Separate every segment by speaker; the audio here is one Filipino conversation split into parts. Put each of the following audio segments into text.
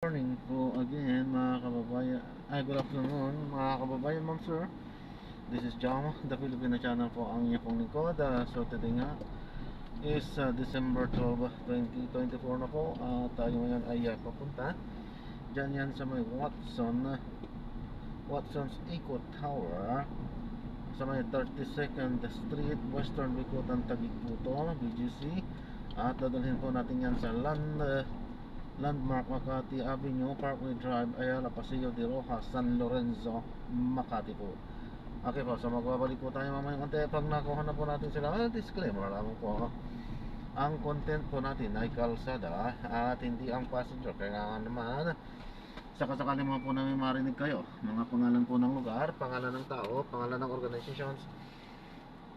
Speaker 1: Morning po again mga kababayan. Good afternoon mga kababayan, ma'am sir. This is Jam, the Filipino channel po ang inyong pong lingkod. So today nga is December 12, 2024 na po. Tayo ngayon ay papunta dyan yan sa may Watson's Eco Tower sa may 32nd Street, Western Bicutan, Taguig po to, BGC. At dadalhin po natin yan sa Landmark Makati Avenue, Parkway Drive, Ayala, Paseo de Rojas, San Lorenzo, Makati po. Okay po, so magbabalik po tayo mamaya konti pag nakuha na po natin sila. Disclaimer lamang po, ang content po natin ay kalsada at hindi ang passenger. Kaya naman sakasakali mga po namin marinig kayo, mga pangalan po ng lugar, pangalan ng tao, pangalan ng organizations,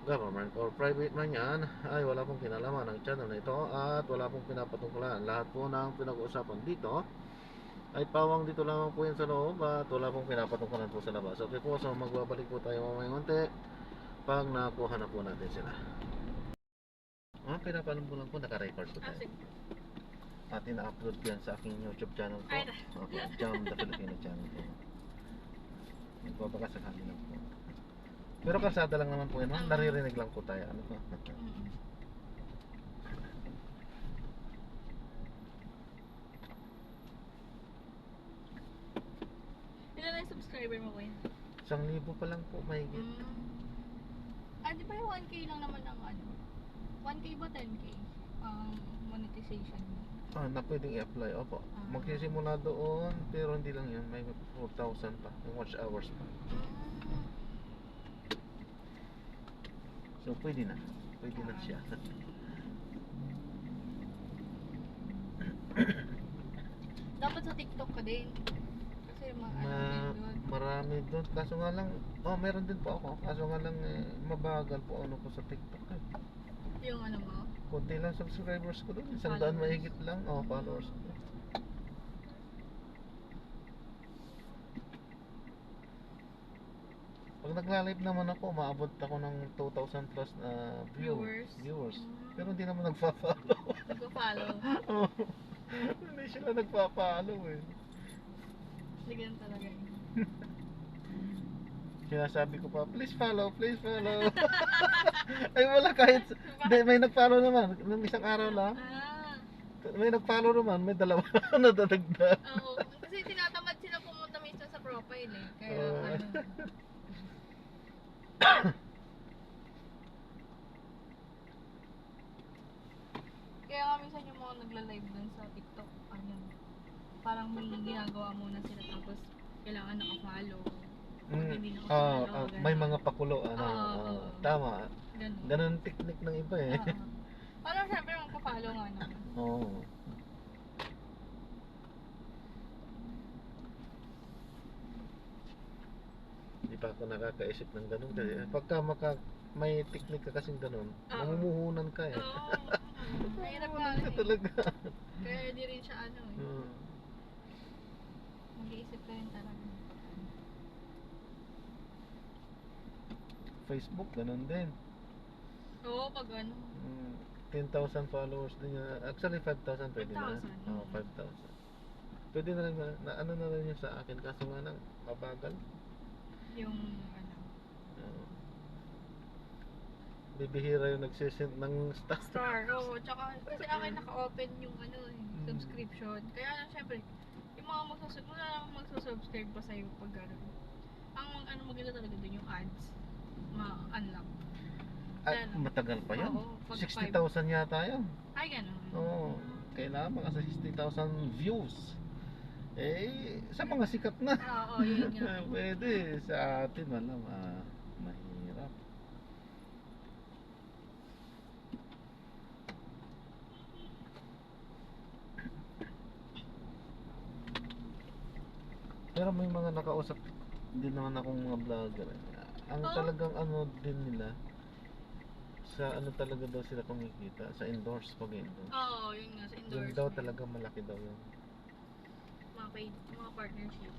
Speaker 1: government or private man yan, ay wala pong kinalaman ng channel na ito at wala pong pinapatungkulan. Lahat po ng pinag-uusapan dito ay pawang dito lamang po yan sa loob at wala pong pinapatungkulan po sa labas. Okay po, so magbabalik po tayo mamaya konti pag nakuha na po natin sila. Pinapalam po lang po, naka-record po tayo at ina-upload ko yan sa aking YouTube channel po. Okay, Jam the Filipino channel po. Magbabaka sakali lang po. Pero kalsada lang naman po yun, no? Naririnig lang po tayo. Ano po?
Speaker 2: Ilan na yung subscriber mo ko yun?
Speaker 1: 1,000 pa lang po, mahigit.
Speaker 2: Di ba yung 1K lang naman ang ano? 1K ba 10K? Monetization mo?
Speaker 1: Na pwedeng i-apply, opo. Magsisimula doon, pero hindi lang yun. May 4,000 pa, yung watch hours pa. So pwede na siya.
Speaker 2: Dapat sa TikTok ka din. Kasi
Speaker 1: Marami doon. Kaso nga lang, meron din po ako. Kaso nga lang, mabagal po ano ko sa TikTok.
Speaker 2: yung ano mo?
Speaker 1: Kunti lang subscribers ko doon. 100 mahigit lang. Followers ko. Pag nagla-live naman ako, maabot ako ng 2,000 plus na viewers. Pero hindi naman nagpa-follow.
Speaker 2: Nagpa-follow?
Speaker 1: Hindi sila nagpa-follow eh.
Speaker 2: Hindi ganun talaga eh.
Speaker 1: Sinasabi ko pa, please follow. Ay wala kahit, may nag-follow naman. Nung isang araw lang, may nag-follow naman, may dalawa nadadagdag.
Speaker 2: Oo, kasi tinatamad sila pumunta minsan sa profile eh. Kaya Kaya nga minsan yung mga nagla-live dun sa TikTok, parang may ginagawa muna sila tapos kailangan naka-follow. Hindi naka-follow.
Speaker 1: May mga pakulo, tama. Ganun technique ng iba eh.
Speaker 2: Parang syempre magpa-follow nga naman.
Speaker 1: Oo. Hindi pa ako nakakaisip ng ganun kasi pagka may technique ka kasing ganun, mamumuhunan ka eh.
Speaker 2: Mahirap nga
Speaker 1: talaga.
Speaker 2: Kaya di rin siya mag-iisip ka rin talaga.
Speaker 1: Facebook, ganun din.
Speaker 2: Oo, pag
Speaker 1: 10,000 followers din yan. Actually, 5,000 pwede na. 5,000. Pwede na rin na ano na rin yun sa akin. Kaso nga lang, mabagal.
Speaker 2: Yung
Speaker 1: Bibihira yung nagsisend ng
Speaker 2: star. Oo, tsaka kasi akin naka-open yung subscription. Kaya syempre, yung mga magsusubscribe pa sa'yo pag gano'n. Ang maganda talaga dun yung ads. Ma-unlock.
Speaker 1: Matagal pa yan. 60,000 yata yun.
Speaker 2: Ay, gano'n.
Speaker 1: Oo. Kailangan mga 60,000 views. Sa mga sikat na.
Speaker 2: Oo, yun nga.
Speaker 1: Pwede. Sa atin, mahirap. Pero may mga nakausap din naman akong mga vlogger. Ang talagang din nila, sa talaga daw sila kumikita, sa endorse pag-endorse.
Speaker 2: Oo, yun nga, sa endorse.
Speaker 1: Yun daw talaga malaki daw yun.
Speaker 2: Mga partnership.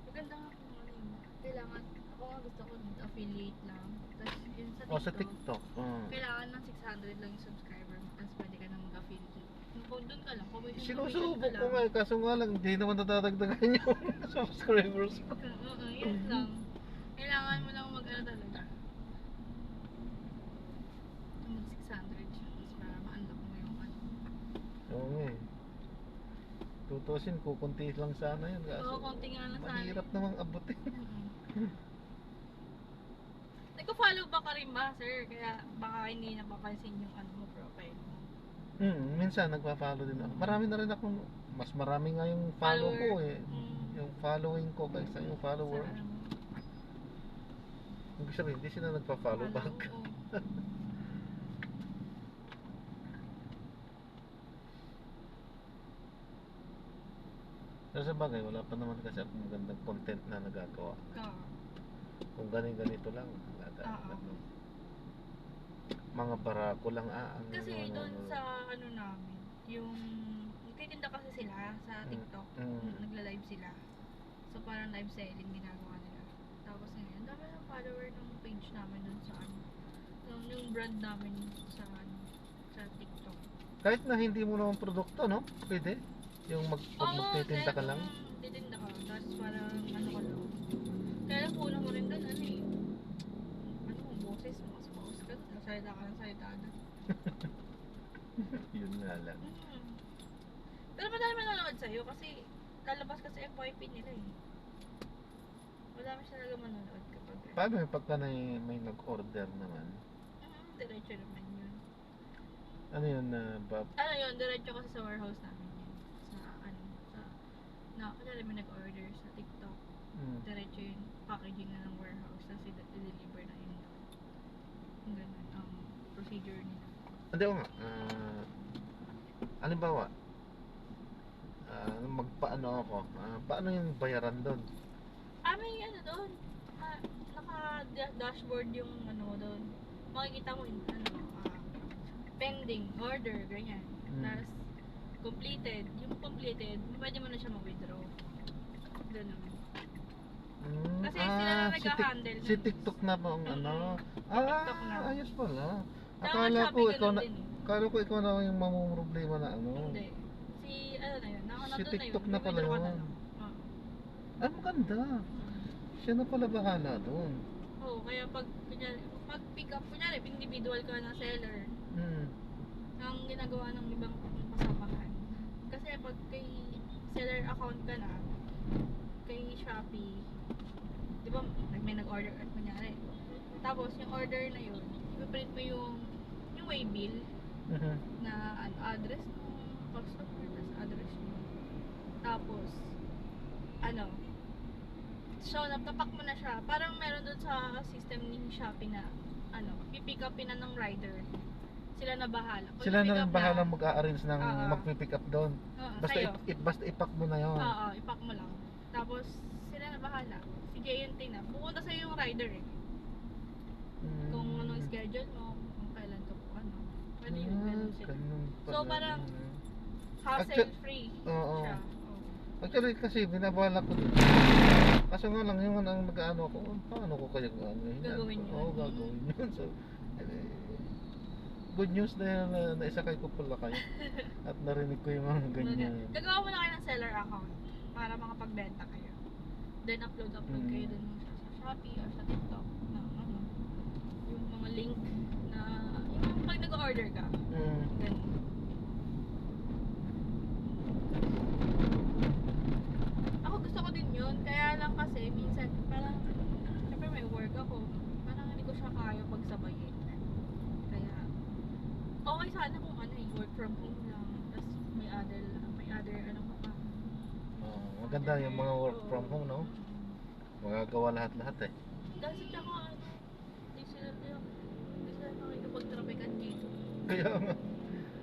Speaker 2: Maganda nga kung kailangan, ako nga gusto ko affiliate lang. Tapos yun sa TikTok.
Speaker 1: Sa TikTok.
Speaker 2: Kailangan ng 600 lang yung subscriber mo. Tapos pwede ka na mag-affiliate. doon ka lang, commission
Speaker 1: Sinusubok
Speaker 2: ka
Speaker 1: ko
Speaker 2: lang.
Speaker 1: nga, kaso nga lang, hindi naman natadagdagan yung subscribers ko.
Speaker 2: Oo, yun lang. Kailangan mo lang mag-ano talaga. Mag 600 siya, tapos para ma-unlock mo yung ano.
Speaker 1: Oo nga eh. Tutusin, kukunti lang sana yun. Kaso,
Speaker 2: Oo, konti nga lang sana.
Speaker 1: mahirap namang abutin.
Speaker 2: Nagko-follow ba ka rin ba, sir? Kaya baka hindi napapansin yung ano mo, profile mo.
Speaker 1: Minsan nagpa-follow din ako. Marami na rin akong, mas marami nga yung follow ko eh. Yung following ko kaysa yung follower.
Speaker 2: Sa ano mo.
Speaker 1: Ibig sabihin, hindi sila nagpa-follow back.
Speaker 2: Oo.
Speaker 1: Pero sa bagay, wala pa naman kasi akong magandang content na nagagawa.
Speaker 2: Oo.
Speaker 1: Kung ganito lang,
Speaker 2: Oo.
Speaker 1: mga barako lang
Speaker 2: Kasi doon sa ano namin, yung nagtitinda kasi sila sa TikTok, nagla-live sila. So parang live selling ginagawa nila. Tapos ngayon, dami ng follower ng page namin doon sa ano, yung brand namin sa ano, sa TikTok.
Speaker 1: kahit na hindi mo naman produkto, no? Pwede. Yung pag magtitinda ka lang.
Speaker 2: Titinda ka, tapos parang ano ka lang. Kaya lang kulang mo rin doon, ano eh. Ano mo, boses mo, mas ka, salita ka ng salita na.
Speaker 1: Yun nga lang.
Speaker 2: Pero madami manonood sa'yo kasi lalabas ka sa FYP nila eh. Madami siya talaga manonood kapag
Speaker 1: Paano yung pagka may nag-order naman?
Speaker 2: diretso naman yun.
Speaker 1: Ano yun na
Speaker 2: Ano yun, diretso kasi sa warehouse namin yun. Sa ano, kunyari may nag-order sa TikTok. Diretso yun, packaging na ng warehouse tapos i-deliver na yun. Yung ganun, procedure nila.
Speaker 1: Hindi ko nga. Halimbawa, magpaano ako, paano yung bayaran doon?
Speaker 2: May ano doon, naka-dashboard yung ano mo doon. Makikita mo yung ano, pending, order, ganyan. Tapos, completed. Yung completed, pwede mo na siya ma-withdraw. Ganun. Kasi sila na nag-handle.
Speaker 1: Si TikTok na ba ang ano?
Speaker 2: TikTok na.
Speaker 1: Ayos pala.
Speaker 2: Tama, Shopee ganun din eh.
Speaker 1: Akala ko ikaw na yung mamumroblema na ano.
Speaker 2: Hindi. Si, ano na yun,
Speaker 1: Si TikTok na pala
Speaker 2: withdraw ka
Speaker 1: yun.
Speaker 2: lang. Oo.
Speaker 1: Ang maganda. Siya na pala bahala doon.
Speaker 2: Oo, kaya pag pick up, kunyari, individual ka na seller, ang ginagawa ng ibang kasamahan. Kasi pag kay seller account ka na, kay Shopee, di ba, may nag-order at kunyari. Tapos, yung order na yun, ipiprint mo yung waybill na address ng customer, tapos address mo. Tapos, ano, so, natapak mo na siya. Parang meron doon sa system ni Shopee na, ano, pipick upin na ng rider. Sila na bahala. Pag
Speaker 1: Sila
Speaker 2: na-pick
Speaker 1: na
Speaker 2: up
Speaker 1: bahala mag-a-arrange ng
Speaker 2: Oo.
Speaker 1: magpipick up doon. Basta
Speaker 2: sa'yo.
Speaker 1: basta ipack mo na yon.
Speaker 2: Oo, ipack mo lang. Tapos, sila na bahala. Si JNT na. Pupunta sa'yo yung rider eh. Kung anong schedule mo, kung kailan ka po, ano. Pwede yun, ganun sila. So, parang hassle-free
Speaker 1: Oo.
Speaker 2: siya.
Speaker 1: Actually kasi binabalak ko din. Kaso nga lang yung ang mag-ano ako, paano ko kaya ano yun?
Speaker 2: Gagawin yun.
Speaker 1: Oo, gagawin yun. So, good news na yun na naisakay ko pala kayo. At narinig ko yung mga ganyan.
Speaker 2: Gagawa mo na kayo ng seller account para makapagbenta kayo. Then upload kayo dun sa Shopee or sa TikTok na ano, yung mga link na yung pag nag-order ka. Ganun. Ako gusto ko din yun, kaya lang kasi minsan parang syempre may work ako, parang hindi ko siya kaya pagsabayin. Kaya okay sana kung ano work from home lang, tapos may other ano ka pa.
Speaker 1: Maganda yung mga work from home, no? Magagawa lahat-lahat eh.
Speaker 2: Kasi tsaka ano, hindi sila nakikipag-trapikan dito.
Speaker 1: Kaya nga,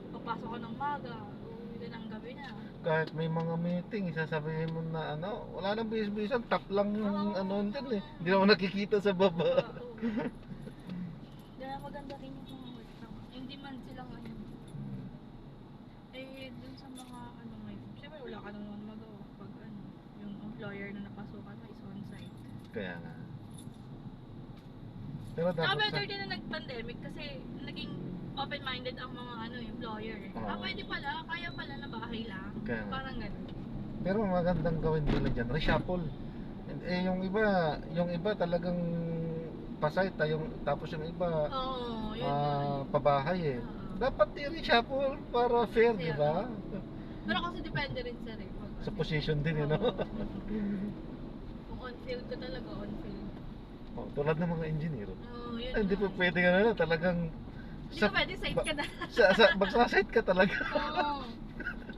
Speaker 2: Papasok ka ng maga, uuwi ka ng gabi na.
Speaker 1: kahit may mga meeting, sasabihin mo na ano, wala nang bis-bisan, tap lang yung ano dyan eh. Hindi naman nakikita sa baba.
Speaker 2: Kaya maganda rin yung mga work from home. Hindi man sila ngayon. Eh, dun sa mga ano ngayon, syempre wala ka naman magawa pag ano, yung employer na napasukan mo is on-site.
Speaker 1: Kaya nga. Pero
Speaker 2: Saka
Speaker 1: dapat
Speaker 2: better din na nag-pandemic kasi naging open-minded ang mga employer.
Speaker 1: Oo.
Speaker 2: Pwede pala, kaya pala na bahay lang.
Speaker 1: Kaya nga.
Speaker 2: Parang ganun.
Speaker 1: Pero magandang gawin nila dyan, reshuffle. Yung iba talagang pasite, tapos yung iba
Speaker 2: Oo, yun yun.
Speaker 1: pabahay eh.
Speaker 2: Oo.
Speaker 1: Dapat i-reshuffle para fair,
Speaker 2: Kasi,
Speaker 1: di ba?
Speaker 2: Pero kasi depende rin sa rin.
Speaker 1: Sa position din, no?
Speaker 2: Oo. Kung on-field ka talaga, on-field.
Speaker 1: Oh, tulad ng mga engineer.
Speaker 2: Oo, yun.
Speaker 1: Ay, hindi po pwede ka na, talagang
Speaker 2: Hindi ka pwede, site ka na.
Speaker 1: magsasite ka talaga.
Speaker 2: Oo.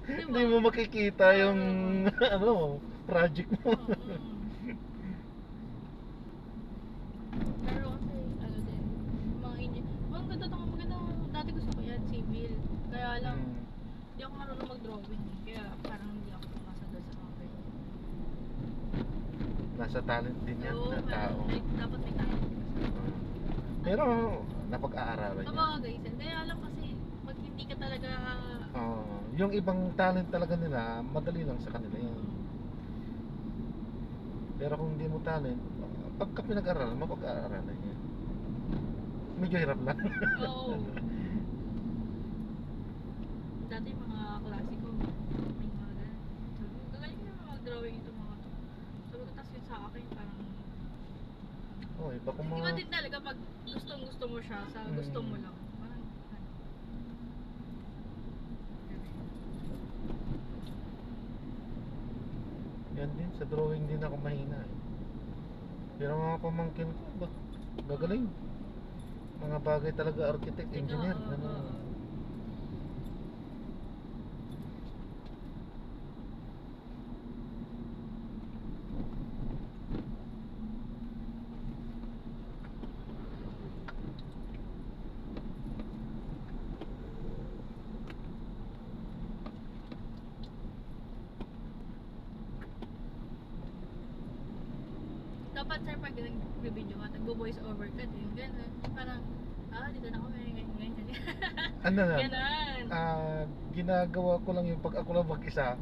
Speaker 2: Diba?
Speaker 1: Hindi mo makikita yung project mo.
Speaker 2: Pero kasi, din, mga magandang, dati gusto ko yan, civil. Kaya lang, hindi ako marunong mag-drawing. Kaya parang hindi ako pumasa doon sa mga ganyan.
Speaker 1: Nasa talent din yan
Speaker 2: Oo,
Speaker 1: na tao.
Speaker 2: dapat may talent.
Speaker 1: Pero napag-aaralan niya.
Speaker 2: Sabagay, kaya lang kasi, pag hindi ka talaga,
Speaker 1: Yung ibang talent talaga nila, madali lang sa kanila yan. Pero kung hindi mo talent, pagka pinag-aralan, mapag-aaralan niya. Medyo hirap lang.
Speaker 2: oo. Dati mga klase ko, may mga ganun. Sabi ko, gagaling na mag-drawing ito mga to. Sabi ko, tas yun sa akin, parang,
Speaker 1: Oh, iba kung
Speaker 2: iba
Speaker 1: mga...
Speaker 2: din talaga pag gusto mo siya, sa gusto mo lang. Parang,
Speaker 1: Yan din, sa drawing din ako mahina eh. Pero mga pamangkin ko, gagaling. Mga bagay talaga, architect, engineer, ganun.
Speaker 2: dapat sir, pag nag-video ka, nag-voice over ka din, gano'n. Parang, dito na kami, ganyan.
Speaker 1: Ano na?
Speaker 2: Ganon.
Speaker 1: Ginagawa ko lang yung pag ako lang mag-isa.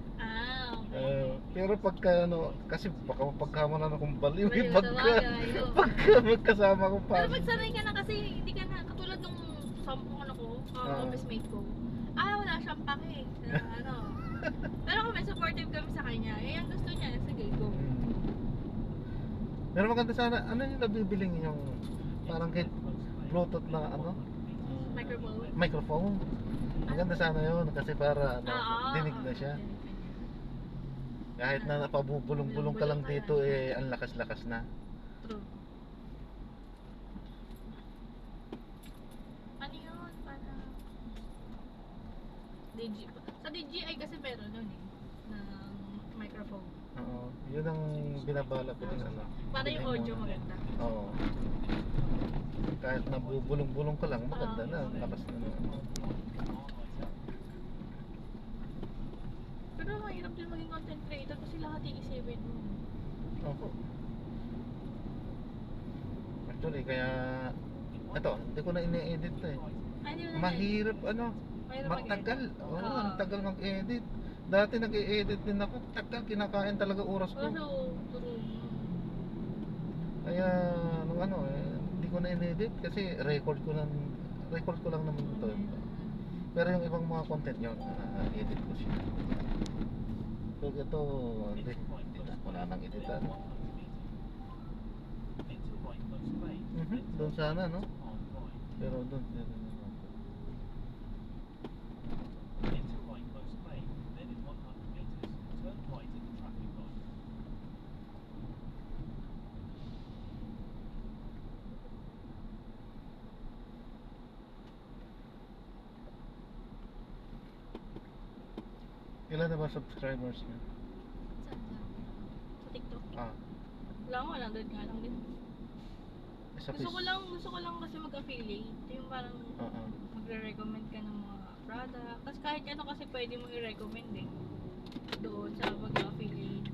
Speaker 2: Okay.
Speaker 1: Pero pagka kasi baka mapagkama na akong baliw
Speaker 2: Baliw,
Speaker 1: pagka magkasama ko pa.
Speaker 2: Pero pag sanay ka na kasi, hindi ka na, katulad nung sampung office mate ko. Wala siyang pake. Pero kung may supportive kami sa kanya, ang gusto niya, sige, go.
Speaker 1: Pero maganda sana, ano yung nabibiling yung parang kay Bluetooth na microphone. Maganda sana yun kasi para dinig na siya. Kahit na napabubulong-bulong ka lang dito ang lakas-lakas na.
Speaker 2: True. Ano yun? Para sa DJI kasi meron nun ng microphone.
Speaker 1: Oo, yun ang binabala ko din
Speaker 2: Para yung audio maganda.
Speaker 1: Oo. Kahit nabubulong-bulong ka lang, maganda na, lakas na.
Speaker 2: Pero mahirap din maging content creator kasi lahat iisipin mo.
Speaker 1: Opo. Actually, kaya ito, hindi ko na ini-edit to eh. Mahirap matagal. Ang tagal mag-edit. Dati nag-i-edit din ako, tagal, kinakain talaga oras ko. Kaya hindi ko na in-edit kasi record ko lang naman ito. Pero yung ibang mga content yun, edit ko siya. So ito, wala nang editan. Doon sana, no? Pero doon. Ilan na ba subscribers niya?
Speaker 2: Sa TikTok? Wala ko, 100 nga lang din. Gusto ko lang kasi mag-affiliate. Yung parang magre-recommend ka ng mga product. Kasi kahit ano kasi pwede mo i-recommend doon sa mag-affiliate.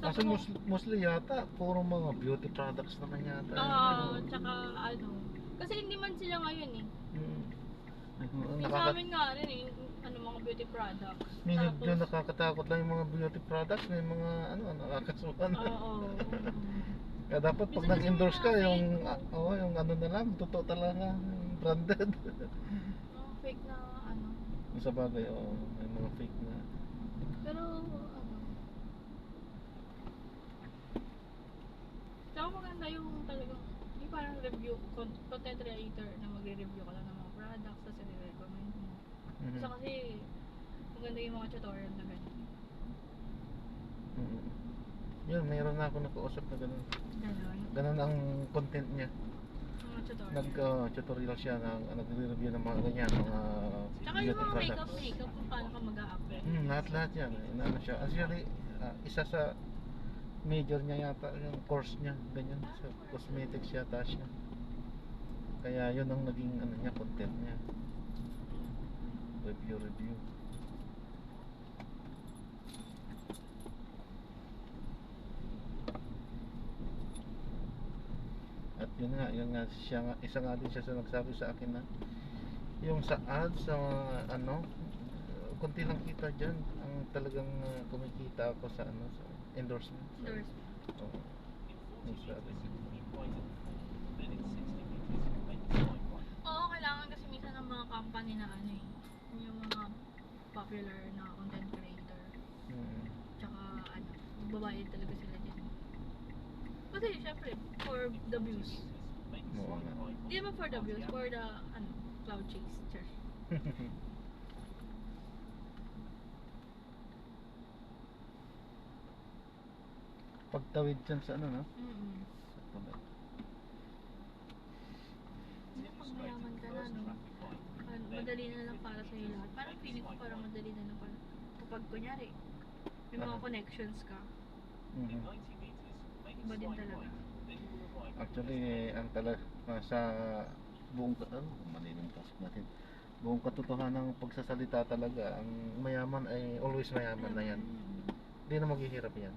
Speaker 1: Kasi mostly yata, puro mga beauty products naman yata.
Speaker 2: Tsaka kasi hindi man sila ngayon
Speaker 1: Mm.
Speaker 2: Sa amin nga rin mga beauty products.
Speaker 1: Medyo nakakatakot lang yung mga beauty products, may mga nakakasuhan. Kaya dapat pag
Speaker 2: Minsan
Speaker 1: nag-endorse
Speaker 2: kasi
Speaker 1: ka,
Speaker 2: mga
Speaker 1: yung,
Speaker 2: fake,
Speaker 1: yung ano na lang, totoo talaga, yung branded.
Speaker 2: fake na ano.
Speaker 1: Sa bagay, may mga fake na.
Speaker 2: Pero ano, tsaka maganda yung talagang, yung parang review, content creator na magre-review ka lang ng mga products, tapos i-recommend mo.
Speaker 1: Mhm.
Speaker 2: Isa kasi, maganda yung mga tutorial na ganyan.
Speaker 1: Mhm. Yun, mayroon na ako nakausap na ganun.
Speaker 2: Ganon.
Speaker 1: Ganun ang content niya.
Speaker 2: Mga tutorial.
Speaker 1: Nag-tutorial siya, nagre-review ng mga ganyan, mga
Speaker 2: Tsaka yung
Speaker 1: beauty
Speaker 2: mga
Speaker 1: products.
Speaker 2: makeup, kung paano ka mag-a-apply.
Speaker 1: Lahat-lahat yan. Ano siya. Actually, isa sa major niya yata, yung course niya, ganyan. Sa cosmetics yata siya. Kaya yun ang naging ano niya, content niya. Review. At yun nga isa nga din siya sa nagsabi sa akin na yung sa ads sa ano, konti lang kita dyan. Ang talagang kumikita ako sa ano, sa endorsement. Oo. Yung sabi niya.
Speaker 2: Oo, kailangan kasi minsan ng mga company na ano eh, yung mga popular na content creator. Tsaka ano, magbabayad talaga sila dyan. Kasi syempre, for the views.
Speaker 1: Oo nga.
Speaker 2: Hindi naman for the views, for the ano, cloud chase. Sure.
Speaker 1: Pagtawid dyan sa ano, no? Sa tabi.
Speaker 2: Pag mayaman ka na, no? Madali na lang para sa'yo lahat. Parang feeling ko parang madali na lang para. Kapag kunyari, may mga connections ka,
Speaker 1: Mhm.
Speaker 2: iba din talaga.
Speaker 1: Actually, ang talaga sa buong maninong pasok natin. Buong katotohanan ng pagsasalita talaga, ang mayaman ay always mayaman na yan. Hindi na maghihirap yan.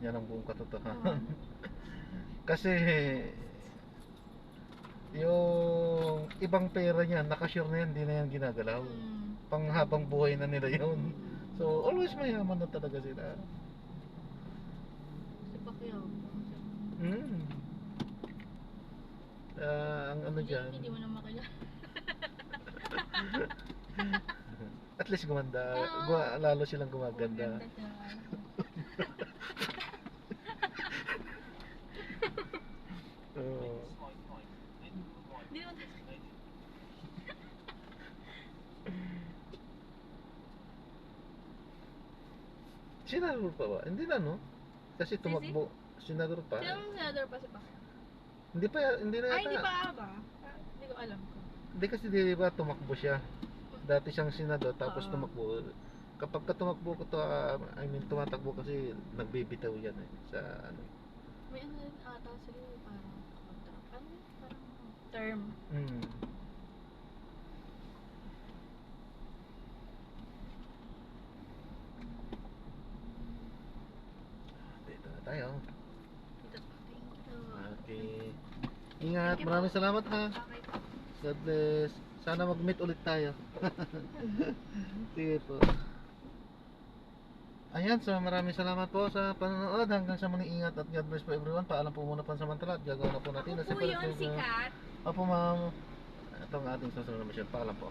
Speaker 1: Yan ang buong katotohanan. Kasi yung ibang pera niya, nakasure na yan, hindi na yan ginagalaw. Panghabang buhay na nila yun. So, always mayaman na talaga sila.
Speaker 2: Si Pacquiao.
Speaker 1: Ang ano dyan,
Speaker 2: Hindi mo na makilala.
Speaker 1: at least gumanda, lalo silang gumaganda.
Speaker 2: Maganda siya.
Speaker 1: Oo.
Speaker 2: Hindi mo
Speaker 1: Senador pa ba? Hindi na, no? Kasi tumakbo. Senador pa.
Speaker 2: Sinong senador pa si Pacquiao?
Speaker 1: Hindi na
Speaker 2: Ay,
Speaker 1: yata.
Speaker 2: hindi pa ba? Hindi ko alam ko.
Speaker 1: Hindi kasi di ba tumakbo siya. Dati siyang senador tapos
Speaker 2: Oo.
Speaker 1: tumakbo. Kapag ka tumakbo ko to, tumatakbo kasi nagbibitaw yan sa ano.
Speaker 2: May ano rin ata sila parang contract. Ano yun? Parang term.
Speaker 1: Dito na tayo.
Speaker 2: Dito pa. Thank you.
Speaker 1: Okay. Ingat.
Speaker 2: Thank you
Speaker 1: Maraming
Speaker 2: po.
Speaker 1: salamat ha.
Speaker 2: Okay po.
Speaker 1: God bless. Sana mag-meet ulit tayo. Sige po. Ayan, so maraming salamat po sa panonood. Hanggang sa muling ingat at God bless po everyone. Paalam po muna pansamantala at gagawin na po natin.
Speaker 2: Ako po yun, si Kat.
Speaker 1: Opo ma'am. Ito ang ating susunod na mission. Paalam po.